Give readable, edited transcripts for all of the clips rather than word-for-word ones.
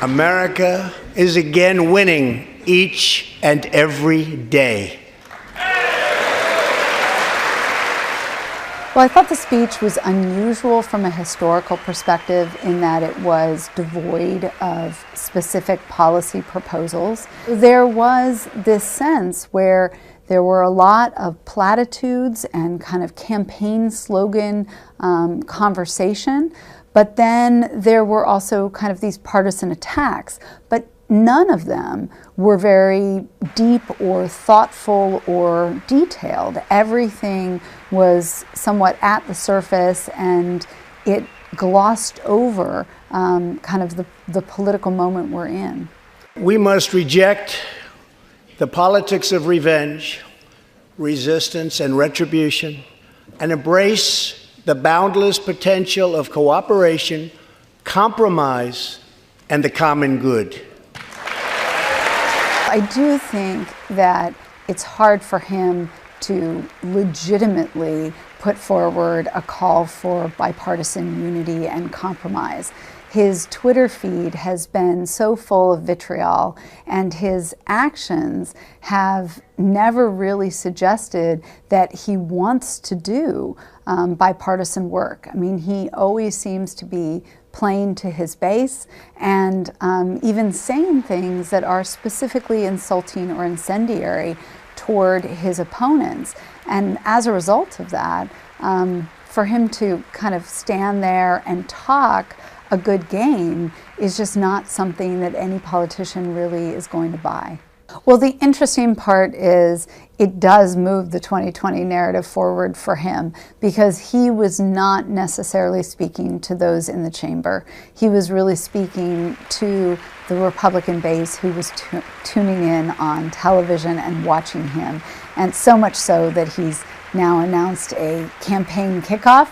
America is again winning each and every day. Well, I thought the speech was unusual from a historical perspective in that it was devoid of specific policy proposals. There was this sense where there were a lot of platitudes and kind of campaign slogan conversation, but then there were also kind of these partisan attacks. But none of them were very deep or thoughtful or detailed. Everything was somewhat at the surface, and it glossed over kind of the political moment we're in. We must reject the politics of revenge, resistance, and retribution, and embrace the boundless potential of cooperation, compromise, and the common good. I do think that it's hard for him to legitimately put forward a call for bipartisan unity and compromise. His Twitter feed has been so full of vitriol, and his actions have never really suggested that he wants to do bipartisan work. I mean, he always seems to be playing to his base and even saying things that are specifically insulting or incendiary toward his opponents. And as a result of that, for him to kind of stand there and talk a good game is just not something that any politician really is going to buy. Well, the interesting part is it does move the 2020 narrative forward for him, because he was not necessarily speaking to those in the chamber. He was really speaking to the Republican base who was tuning in on television and watching him, and so much so that he's now announced a campaign kickoff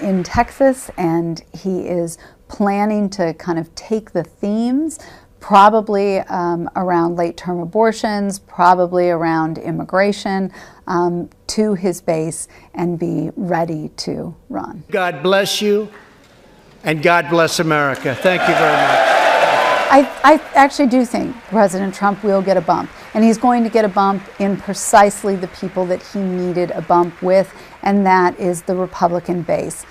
in Texas, and he is planning to kind of take the themes probably around late-term abortions, probably around immigration, to his base and be ready to run. God bless you, and God bless America. Thank you very much. I actually do think President Trump will get a bump, and he's going to get a bump in precisely the people that he needed a bump with, and that is the Republican base.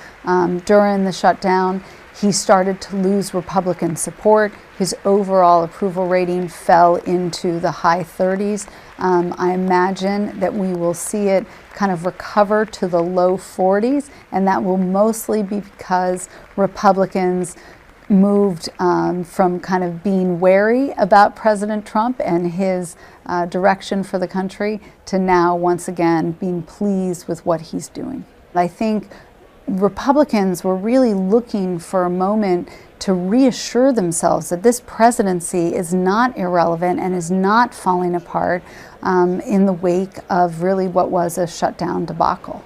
During the shutdown, he started to lose Republican support. His overall approval rating fell into the high 30s. I imagine that we will see it kind of recover to the low 40s, and that will mostly be because Republicans moved from kind of being wary about President Trump and his direction for the country to now once again being pleased with what he's doing. I think Republicans were really looking for a moment to reassure themselves that this presidency is not irrelevant and is not falling apart in the wake of really what was a shutdown debacle.